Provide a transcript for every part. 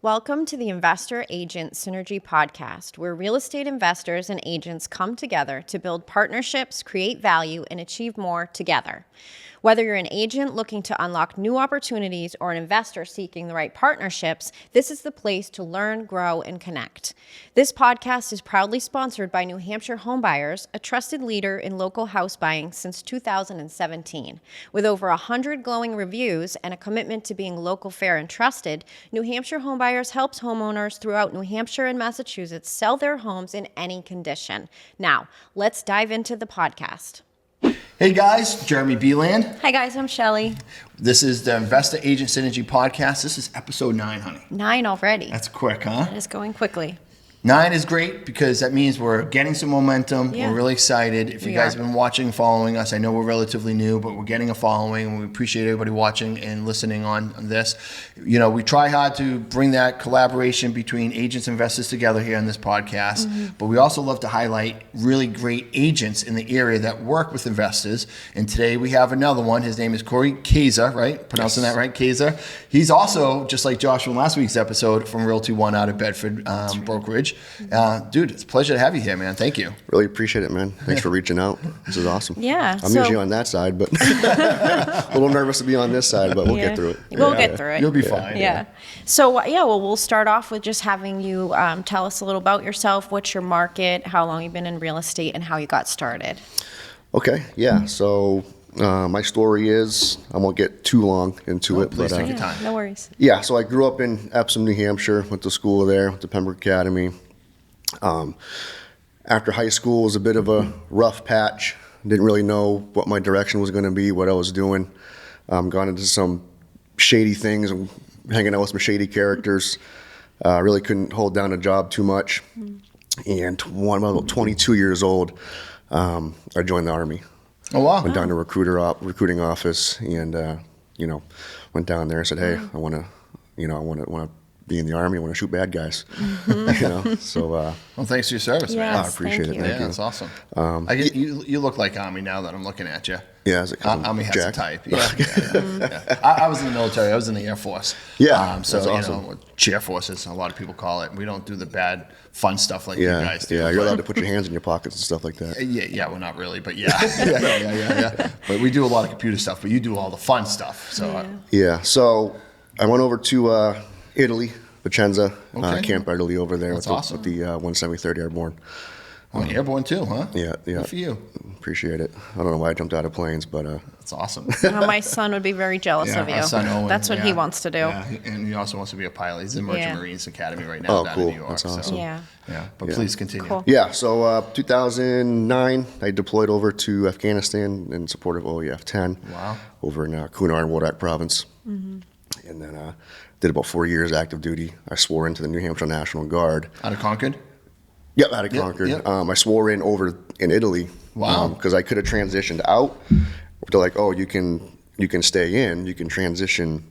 Welcome to the Investor Agent Synergy Podcast, where real estate investors and agents come together to build partnerships, create value, and achieve more together. Whether you're an agent looking to unlock new opportunities or an investor seeking the right partnerships, this is the place to learn, grow, and connect. This podcast is proudly sponsored by New Hampshire Homebuyers, a trusted leader in local house buying since 2017. With over 100 glowing reviews and a commitment to being local, fair, and trusted, New Hampshire Homebuyers helps homeowners throughout New Hampshire and Massachusetts sell their homes in any condition. Now, let's dive into the podcast. Hey guys, Jeremy Beland. Hi guys, I'm Shelly. This is the Investor Agent Synergy Podcast. This is episode 9, honey. 9 already. That's quick, huh? It is going quickly. 9 is great because that means we're getting some momentum. Yeah. We're really excited. If you guys have been watching and following us, I know we're relatively new, but we're getting a following, and we appreciate everybody watching and listening on this. You know, we try hard to bring that collaboration between agents and investors together here on this podcast, but we also love to highlight really great agents in the area that work with investors. And today we have another one. His name is Corey Caza, right? Pronouncing that right, Caza. He's also, just like Josh from last week's episode, from Realty One out of Bedford brokerage. Dude, it's a pleasure to have you here, man. Thank you. Really appreciate it, man. Thanks for reaching out. This is awesome. Yeah. I'm usually on that side, but a little nervous to be on this side, but we'll get through it. We'll get through it. You'll be fine. Yeah. So, well, we'll start off with just having you tell us a little about yourself. What's your market, how long you've been in real estate, and how you got started. Okay, yeah. So my story is, I won't get too long into it. Please but, take your time. No worries. Yeah, so I grew up in Epsom, New Hampshire, went to school there, went to Pembroke Academy. After high school was a bit of a rough patch. Didn't really know what my direction was going to be, what I was doing. Gone into some shady things and hanging out with some shady characters. Really couldn't hold down a job too much. And when I was about 22 years old, I joined the Army. Oh, wow. Went down to recruiting office and, went down there and said, hey, I want to be in the Army. I want to shoot bad guys. So. Well, thanks for your service, man. Yes, I appreciate it. thank you. Thank you. That's awesome. I get you look like Army now that I'm looking at you. Yeah, is it 'cause I'm Army has a jacked? type. Yeah. I was in the military. I was in the Air Force. Yeah, So that's awesome. Chair forces, a lot of people call it. We don't do the bad, fun stuff like you guys do. Yeah, you're allowed to put your hands in your pockets and stuff like that. Yeah, well, not really, but yeah. Yeah. But we do a lot of computer stuff, but you do all the fun stuff. So Yeah, so I went over to Italy, Vicenza, Okay. Camp Italy over there That's with awesome. the 173rd Airborne. Airborne too, huh? Yeah. Good for you. Appreciate it. I don't know why I jumped out of planes, but That's awesome. My son would be very jealous of you. our son Owen, That's what he wants to do. Yeah, and he also wants to be a pilot. He's in Merchant Marines Academy right now Oh, down cool. in New York. That's awesome. Yeah. But please continue. Cool. yeah. So 2009, I deployed over to Afghanistan in support of OEF 10. Wow. Over in Kunar and Wodak province. And then did about 4 years active duty. I swore into the New Hampshire National Guard. Out of Concord? Yep, out of Concord. yep. I swore in over in Italy. Wow. Because I could have transitioned out. They're like, oh, you can stay in. You can transition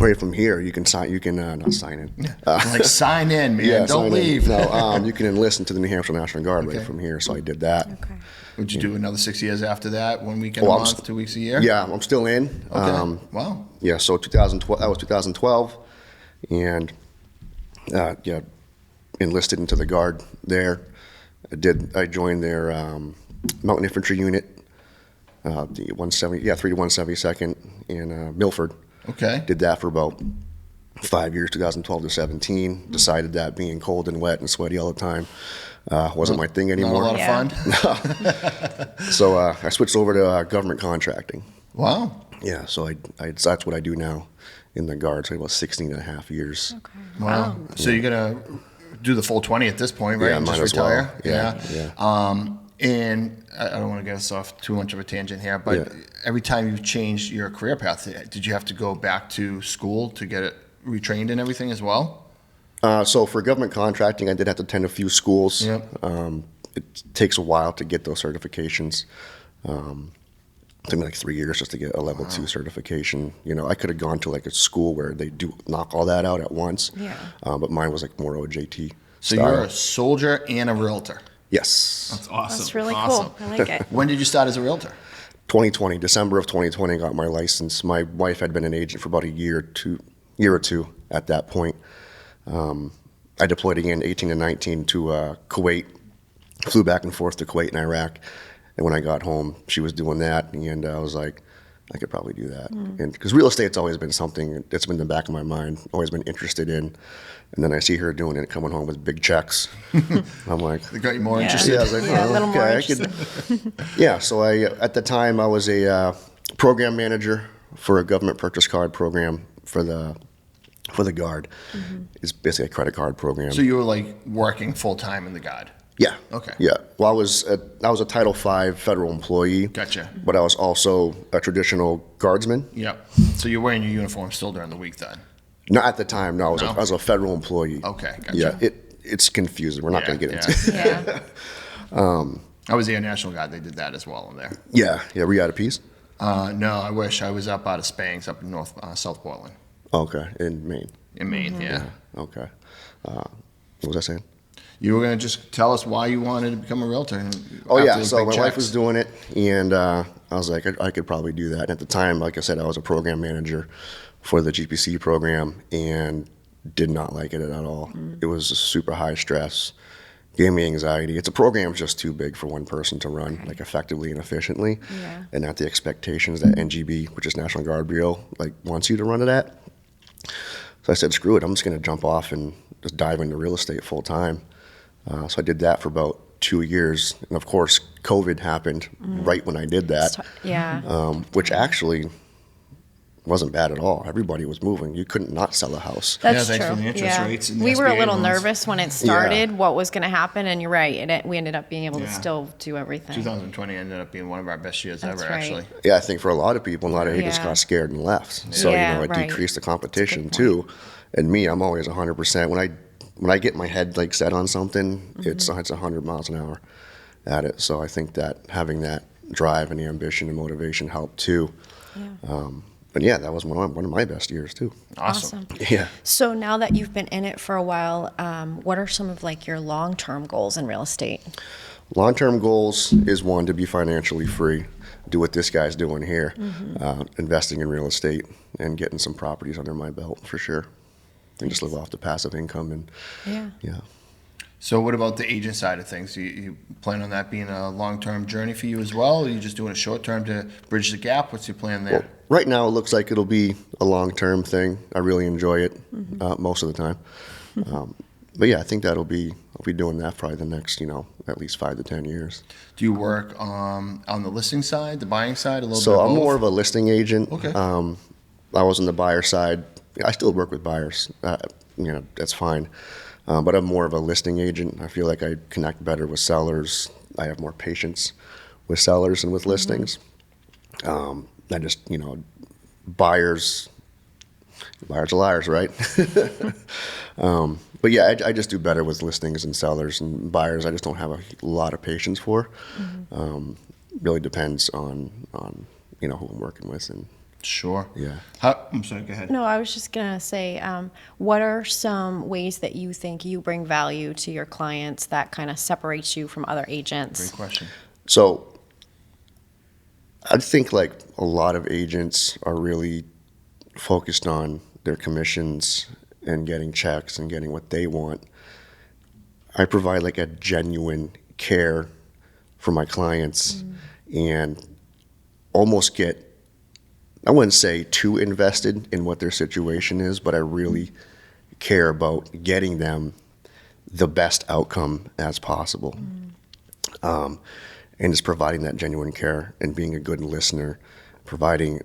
right from here. You can sign. You can not sign in. Like sign in, man. Yeah, Don't sign in. leave. No, you can enlist into the New Hampshire National Guard Okay. right from here. So I did that. Okay. Would you do another 6 years after that? 1 weekend Oh, a I'm month, st- 2 weeks a year? Yeah, I'm still in. Okay. Wow. Yeah, so 2012. That was 2012, and enlisted into the Guard there. I joined their Mountain Infantry Unit, the 3 to 172nd in Milford. Okay. Did that for about 5 years, 2012 to 17. Decided that being cold and wet and sweaty all the time wasn't my thing anymore. Not a lot Yeah. of fun? So I switched over to government contracting. Wow. Yeah, so that's what I do now in the Guard. So about 16 and a half years. Okay. Wow. So you're going to do the full 20 at this point, right? Yeah, And might just as well. retire? Yeah. And I don't want to get us off too much of a tangent here, but every time you've changed your career path, did you have to go back to school to get it retrained and everything as well? So for government contracting, I did have to attend a few schools. Yep. It takes a while to get those certifications. It took me like 3 years just to get a level 2 certification. I could have gone to like a school where they do knock all that out at once. Yeah. But mine was like more OJT. So style. you're a soldier and a realtor. Yes. That's awesome. That's really Awesome. cool. I like it. When did you start as a realtor? 2020, December of 2020, I got my license. My wife had been an agent for about a year or two at that point. I deployed again 18 and 19 to Kuwait, flew back and forth to Kuwait and Iraq. And when I got home, she was doing that, and I was like, I could probably do that. And because real estate's always been something that's been in the back of my mind, always been interested in. And then I see her doing it, coming home with big checks. I'm like, They got you more interested. yeah, I was like, Yeah, a oh, little more okay, I could. Yeah, so at the time, I was a program manager for a government purchase card program for the Guard. It's basically a credit card program. So you were like working full time in the Guard. Yeah. Okay. Yeah. Well, I was a Title V federal employee. Gotcha. But I was also a traditional guardsman. Yep. So you're wearing your uniform still during the week then? Not at the time. No, No? I was a federal employee. Okay, gotcha. Yeah. It's confusing. We're not going to get into it. Yeah. I was the Air National Guard. They did that as well in there. Yeah. Yeah. Were you out of peace? No, I wish. I was up out of Spangs, up in South Portland, Okay. In Maine. in Maine. Yeah. Okay. What was I saying? You were going to just tell us why you wanted to become a realtor. Oh, after yeah. those So big my wife checks. was doing it, and I was like, I could probably do that. And at the time, like I said, I was a program manager for the GPC program and did not like it at all. It was super high stress, gave me anxiety. It's a program just too big for one person to run, like effectively and efficiently, and not the expectations that NGB, which is National Guard Bureau, like wants you to run it at. So I said, screw it. I'm just going to jump off and just dive into real estate full time. So I did that for about 2 years. And of course, COVID happened right when I did that, Yeah. which actually wasn't bad at all. Everybody was moving. You couldn't not sell a house. That's thanks true. for the interest rates and the We were a SBA little loans. nervous when it started, what was going to happen, and you're right. We ended up being able to still do everything. 2020 ended up being one of our best years That's ever, right. actually. Yeah, I think for a lot of people, a lot of agents Yeah. got scared and left. So, Yeah, it right. decreased the That's a competition good too. And me, I'm always 100%. When I get my head like set on something, it's 100 miles an hour at it. So I think that having that drive and the ambition and motivation helped too. But yeah, that was one of my best years too. Awesome. Yeah. So now that you've been in it for a while, what are some of like your long-term goals in real estate? Long-term goals is one, to be financially free, do what this guy's doing here, investing in real estate and getting some properties under my belt for sure, and just live off the passive income. And yeah. So what about the agent side of things? You plan on that being a long-term journey for you as well? Or are you just doing it short-term to bridge the gap? What's your plan there? Well, right now it looks like it'll be a long-term thing. I really enjoy it most of the time. But yeah, I think I'll be doing that probably the next, at least 5 to 10 years. Do you work on the listing side, the buying side, a little bit So of I'm both? more of a listing agent. Okay. I was on the buyer side. I still work with buyers. That's fine. But I'm more of a listing agent. I feel like I connect better with sellers. I have more patience with sellers and with listings. I just, buyers are liars, right? But yeah, I just do better with listings and sellers, and buyers I just don't have a lot of patience for. Really depends on who I'm working with. And Sure. yeah. I'm sorry, go ahead. No, I was just going to say, what are some ways that you think you bring value to your clients that kind of separates you from other agents? Great question. So I think like a lot of agents are really focused on their commissions and getting checks and getting what they want. I provide like a genuine care for my clients and almost get, I wouldn't say too invested in what their situation is, but I really care about getting them the best outcome as possible. And just providing that genuine care and being a good listener, providing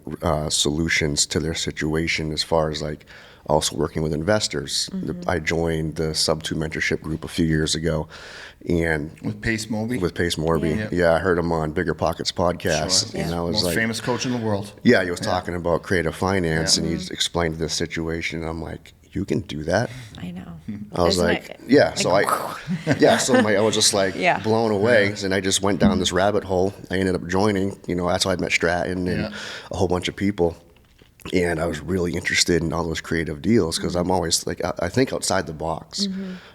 solutions to their situation as far as like also working with investors. I joined the Sub-2 mentorship group a few years ago. And With Pace Moby? with Pace Morby. Yeah. I heard him on Bigger Pockets podcast. Sure. And I was Most like, famous coach in the world. yeah, he was talking about creative finance Yeah. and he explained this situation. And I'm like, you can do that? I know. I was Isn't like, it- yeah. So I was just like Yeah. blown away, and I just went down this rabbit hole. I ended up joining. That's how I met Stratton and Yeah. a whole bunch of people. And I was really interested in all those creative deals because I'm always like, I think outside the box.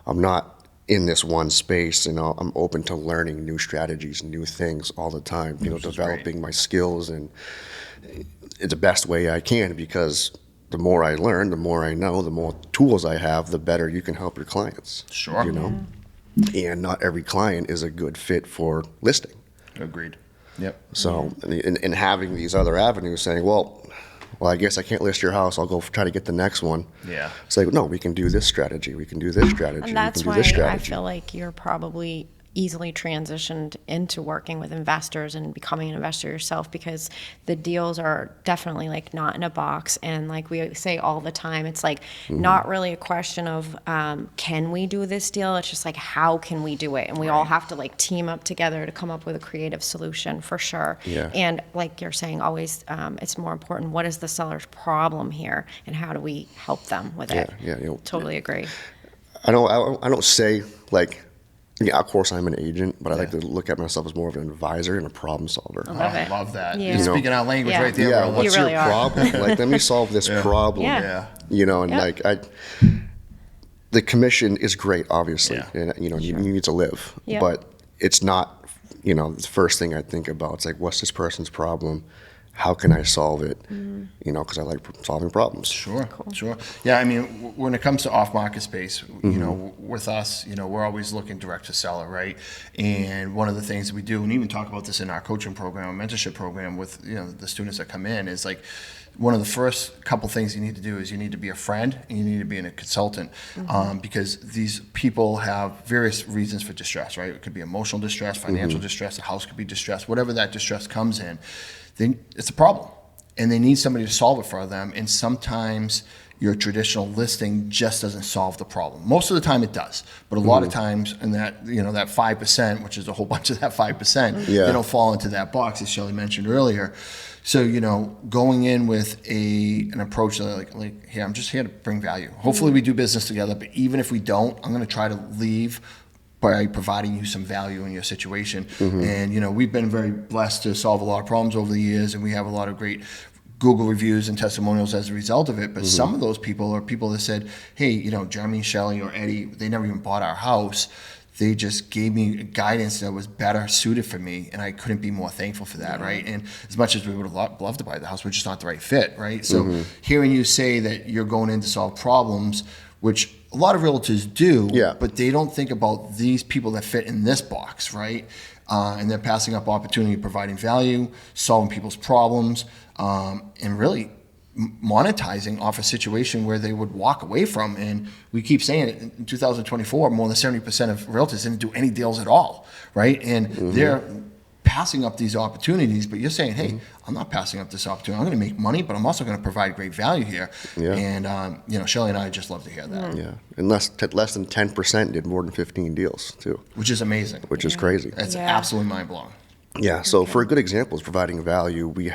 I'm not in this one space. I'm open to learning new strategies, new things all the time. Which is Developing my skills and it's the best way I can because the more I learn, the more I know, the more tools I have, the better you can help your clients. Sure. You know? And not every client is a good fit for listing. Agreed. Yep. So, in having these other avenues saying, well, I guess I can't list your house. I'll go try to get the next one. Yeah. It's like, no, we can do this strategy. We can do this strategy. And that's we can why do this I strategy. feel like you're probably easily transitioned into working with investors and becoming an investor yourself, because the deals are definitely like not in a box. And like we say all the time, it's like not really a question of can we do this deal? It's just like, how can we do it? And we all have to like team up together to come up with a creative solution for sure. Yeah. And like you're saying, always it's more important, what is the seller's problem here and how do we help them with it? Yeah, you know, Totally agree. I don't say like, yeah, of course I'm an agent, but I like to look at myself as more of an advisor and a problem solver. Love I it. love that. Yeah. You're speaking our language Yeah. right there. Yeah, bro. what's You really your are. problem? Like, let me solve this problem. Yeah. Yeah. You know, and Yep. like the commission is great, obviously, Yeah. and you know you need to live, Yep. but it's not, you know, the first thing I think about. It's like, what's this person's problem? How can I solve it? You know, because I like solving problems. Sure, sure. Yeah, I mean, when it comes to off-market space, you know, with us, you know, we're always looking direct to seller, right? And one of the things that we do, and even talk about this in our coaching program, mentorship program with, you know, the students that come in, is like, one of the first couple things you need to do is you need to be a friend and you need to be a consultant, because these people have various reasons for distress, right? It could be emotional distress, financial distress, the house could be distressed, whatever that distress comes in. Then it's a problem, and they need somebody to solve it for them. And sometimes your traditional listing just doesn't solve the problem. Most of the time it does, but a lot of times, in that, you know, that 5%, which is a whole bunch of that 5%, Yeah. they don't fall into that box, as Shelly mentioned earlier. So, you know, going in with an approach that like, hey, I'm just here to bring value. Hopefully we do business together, but even if we don't, I'm going to try to leave by providing you some value in your situation. And, you know, we've been very blessed to solve a lot of problems over the years, and we have a lot of great Google reviews and testimonials as a result of it. But some of those people are people that said, hey, you know, Jeremy, Shelly, or Eddie, they never even bought our house. They just gave me guidance that was better suited for me, and I couldn't be more thankful for that, right? And as much as we would have loved to buy the house, we're just not the right fit, right? So hearing you say that you're going in to solve problems, which a lot of realtors do, but they don't think about these people that fit in this box, right? And they're passing up opportunity, providing value, solving people's problems, and really monetizing off a situation where they would walk away from. And we keep saying it, in 2024, more than 70% of realtors didn't do any deals at all, right? And they're passing up these opportunities, but you're saying, hey, I'm not passing up this opportunity. I'm going to make money, but I'm also going to provide great value here. And, you know, Shelly and I just love to hear that. Yeah, and less than 10% did more than 15 deals too, Which is amazing. which is crazy. It's absolutely mind-blowing. Yeah, so for a good example of providing value, we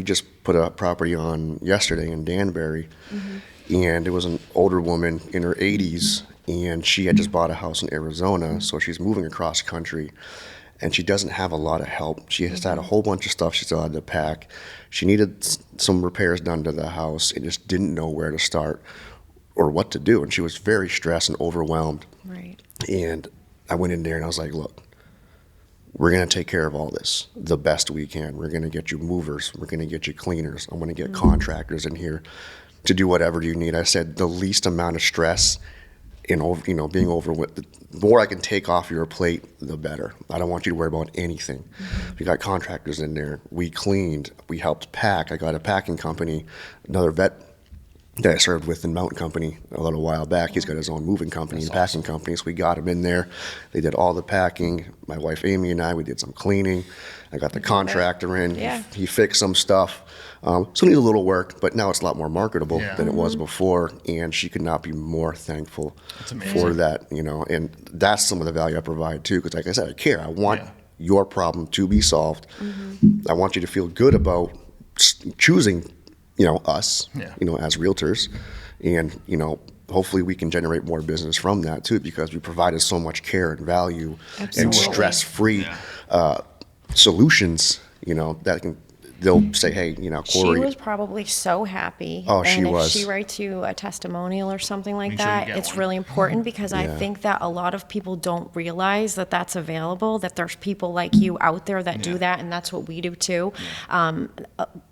just put a property on yesterday in Danbury, and it was an older woman in her 80s, and she had just bought a house in Arizona, so she's moving across country, and she doesn't have a lot of help. She has had a whole bunch of stuff she still had to pack. She needed some repairs done to the house and just didn't know where to start or what to do, and she was very stressed and overwhelmed. Right. And I went in there and I was like, look, we're going to take care of all this the best we can. We're going to get you movers. We're going to get you cleaners. I'm going to get contractors in here to do whatever you need. I said the least amount of stress in being overwhelmed. The more I can take off your plate, the better. I don't want you to worry about anything. We got contractors in there. We cleaned. We helped pack. I got a packing company, another vet that I served with in Mountain Company a little while back. He's got his own moving company and packing company, so we got him in there. They did all the packing. My wife Amy and I, we did some cleaning. I got the contractor in. Yeah. He fixed some stuff. So it needs a little work, but now it's a lot more marketable than it was before, and she could not be more thankful for that, you know. And that's some of the value I provide too, because like I said, I care. I want your problem to be solved. I want you to feel good about choosing, you know, us, you know, as realtors, and, you know, hopefully we can generate more business from that too, because we provided so much care and value and stress-free solutions, you know, that can they'll say, hey, Corey. She was probably so happy. Oh, she and was. if she writes you a testimonial or something like Make sure you that, get it's one. really important because I Yeah. think that a lot of people don't realize that that's available, that there's people like you out there that do that, and that's what we do too.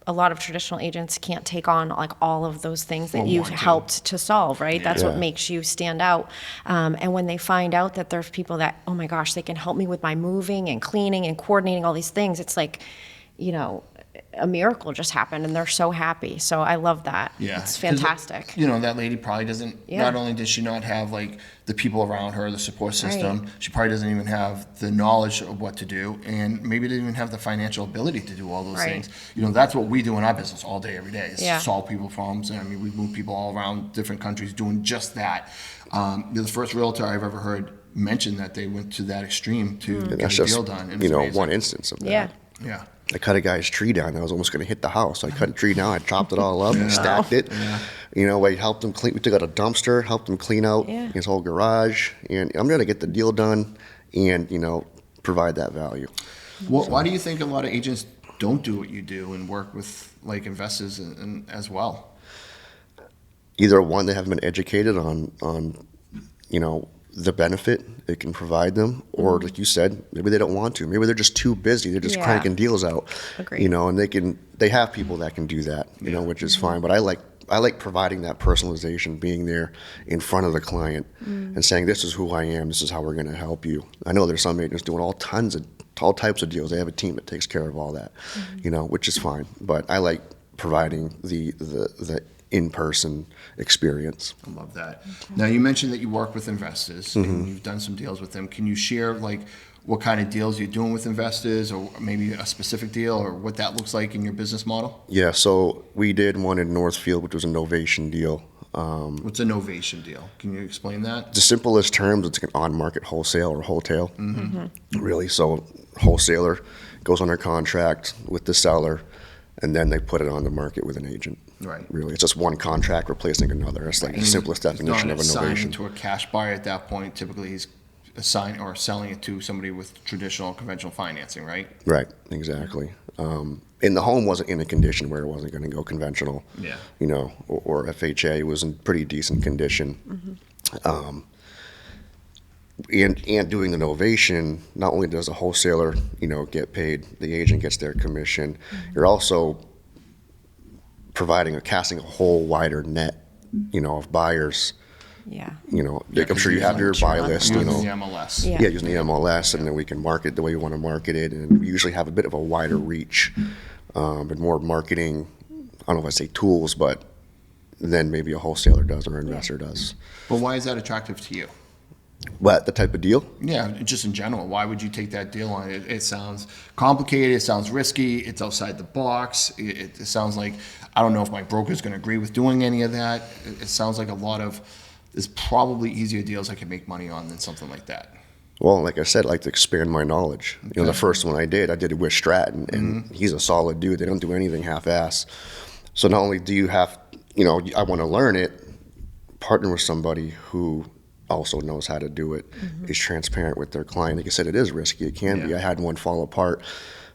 A lot of traditional agents can't take on like all of those things that Or you've want to. helped to solve, right? That's what Yeah. makes you stand out. And when they find out that there's people that, oh my gosh, they can help me with my moving and cleaning and coordinating all these things, it's like, a miracle just happened and they're so happy. So I love that. Yeah. It's 'Cause, fantastic. that lady probably doesn't, Yeah. not only does she not have like the people around her, the support system, Right. she probably doesn't even have the knowledge of what to do, and maybe doesn't even have the financial ability to do all those Right. things. That's what we do in our business all day, every day, is Yeah. solve people problems. And I mean, we move people all around different countries doing just that. You're the first realtor I've ever heard mention that they went to that extreme to And get that's a just, deal done. And it's amazing. one instance of that. Yeah. Yeah. I cut a guy's tree down. I was almost going to hit the house. I cut a tree down. I chopped it all up and stacked it. I helped him clean. We took out a dumpster, helped him clean out Yeah. his whole garage. And I'm going to get the deal done and, provide that value. Why do you think a lot of agents don't do what you do and work with like investors and as well? Either one, they haven't been educated on the benefit it can provide them, or like you said, maybe they don't want to. Maybe they're just too busy. They're just Yeah. cranking deals out. Agreed. And they have people that can do that, which is fine. But I like providing that personalization, being there in front of the client and saying, this is who I am, this is how we're going to help you. I know there's some agents doing all types of deals. They have a team that takes care of all that, which is fine. But I like providing the in-person experience. I love that. Now, you mentioned that you work with investors and you've done some deals with them. Can you share like what kind of deals you're doing with investors, or maybe a specific deal, or what that looks like in your business model? Yeah, so we did one in Northfield, which was a Novation deal. What's a Novation deal? Can you explain that? The simplest terms, it's an on-market wholesale or wholetail, really. So wholesaler goes under contract with the seller, and then they put it on the market with an agent. Right. Really, it's just one contract replacing another. That's like the simplest definition of a He's not assigning Novation. to a cash buyer at that point. Typically, he's assigning or selling it to somebody with traditional conventional financing, right? Right, exactly. And the home wasn't in a condition where it wasn't going to go conventional. Yeah. Or FHA. It was in pretty decent condition. And doing the Novation, not only does the wholesaler, get paid, the agent gets their commission. You're also casting a whole wider net, of buyers. Yeah. I'm sure you have your buy list, Using the MLS. Yeah. Yeah, using the MLS, and then we can market the way we want to market it, and we usually have a bit of a wider reach, and more marketing, I don't know if I say tools, but than maybe a wholesaler does or an investor does. But why is that attractive to you? But the type of deal? Yeah, just in general, why would you take that deal on? It sounds complicated, it sounds risky, it's outside the box, it sounds like, I don't know if my broker's gonna agree with doing any of that. It sounds like there's probably easier deals I can make money on than something like that. Well, like I said, I like to expand my knowledge. The first one I did it with Stratton, and he's a solid dude. They don't do anything half-ass. So not only do you have, I want to learn it, partner with somebody who also knows how to do it, is transparent with their client. Like I said, it is risky. It can be. I had one fall apart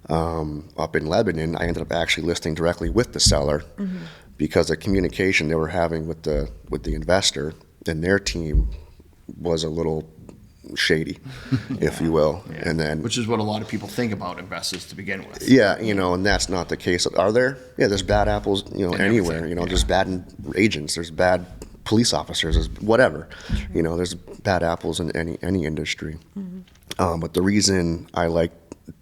up in Lebanon. I ended up actually listing directly with the seller because the communication they were having with the investor and their team was a little shady, if you will. Yeah. And then, which is what a lot of people think about investors to begin with. yeah, and that's not the case. Are there? Yeah, there's bad apples, anywhere. everything, There's bad agents. There's bad police officers. There's whatever. There's bad apples in any industry. But the reason I like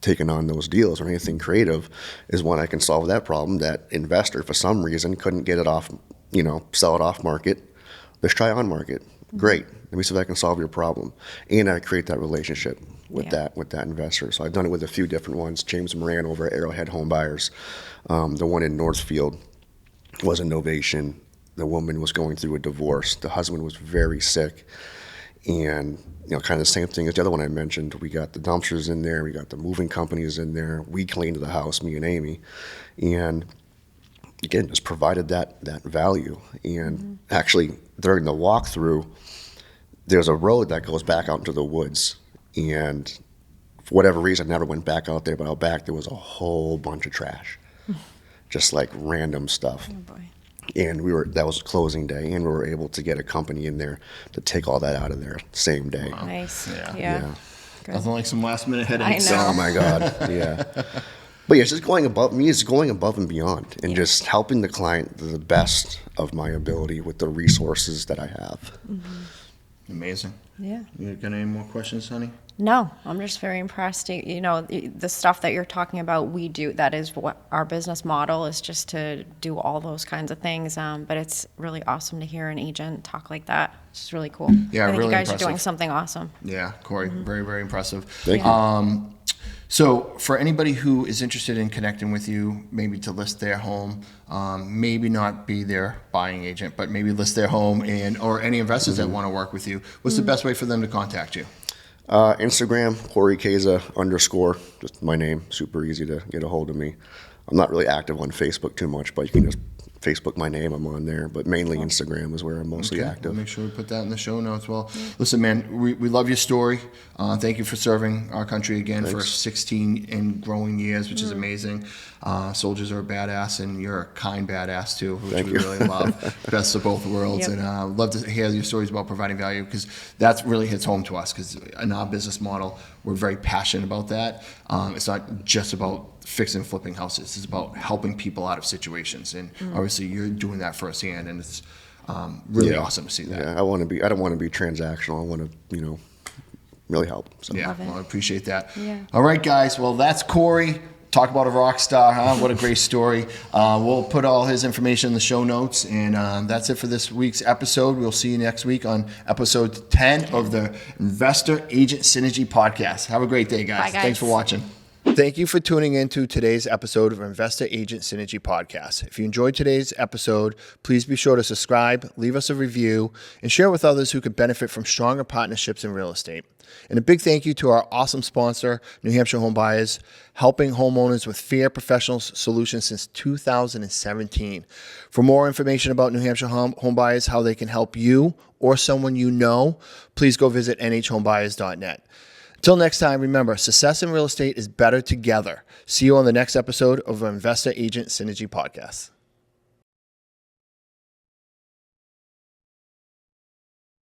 taking on those deals or anything creative is when I can solve that problem. That investor, for some reason, couldn't get it off, sell it off market. Let's try on market. Great. Let me see if I can solve your problem. And I create that relationship with that investor. So I've done it with a few different ones. James Moran over at Arrowhead Home Buyers. The one in Northfield was a Novation. The woman was going through a divorce. The husband was very sick. And, kind of the same thing as the other one I mentioned. We got the dumpsters in there. We got the moving companies in there. We cleaned the house, me and Amy. And again, just provided that value. And actually, during the walkthrough, there's a road that goes back out into the woods. And for whatever reason, I never went back out there, but out back there was a whole bunch of trash. just like random stuff. Oh boy. And that was closing day, and we were able to get a company in there to take all that out of there same day. Wow. Nice. Yeah. Yeah. Good. Nothing like some last minute I headaches. know. Oh my God, yeah. But yeah, it's just going above and beyond, and just helping the client to the best of my ability with the resources that I have. Amazing. Yeah. You got any more questions, honey? No, I'm just very impressed. You know, the stuff that you're talking about, we do. That is what our business model is, just to do all those kinds of things. But it's really awesome to hear an agent talk like that. It's just really cool. Yeah, I think really you guys impressive. are doing something awesome. Yeah, Corey, very, very impressive. Thank you. So for anybody who is interested in connecting with you, maybe to list their home, maybe not be their buying agent, but maybe list their home, or any investors that want to work with you, what's the best way for them to contact you? Instagram, Corey Caza _ just my name. Super easy to get a hold of me. I'm not really active on Facebook too much, but you can just Facebook my name. I'm on there, but mainly Instagram is where I'm mostly active. We'll make sure we put that in the show notes. Well, listen, man, we love your story. Thank you for serving our country again for 16 and growing years, which is amazing. Soldiers are a badass, and you're a kind badass too, which we really love. Best of both worlds. Yep. And love to hear your stories about providing value, because that really hits home to us, because in our business model, we're very passionate about that. It's not just about fixing and flipping houses. It's about helping people out of situations. And obviously you're doing that firsthand, and it's really awesome to see that. Yeah, I don't want to be transactional. I want to, really help. So. Yeah, Love it. well, I appreciate that. Yeah. All right, guys. Well, that's Corey. Talk about a rock star, huh? What a great story. We'll put all his information in the show notes, and that's it for this week's episode. We'll see you next week on episode 10 of the Investor Agent Synergy Podcast. Have a great day, guys. Bye, guys. Thanks for watching. Thank you for tuning in to today's episode of Investor Agent Synergy Podcast. If you enjoyed today's episode, please be sure to subscribe, leave us a review, and share with others who could benefit from stronger partnerships in real estate. And a big thank you to our awesome sponsor, New Hampshire Home Buyers, helping homeowners with fair professional solutions since 2017. For more information about New Hampshire Home Buyers, how they can help you or someone you know, please go visit nhomebuyers.net. Till next time, remember, success in real estate is better together. See you on the next episode of Investor Agent Synergy Podcast.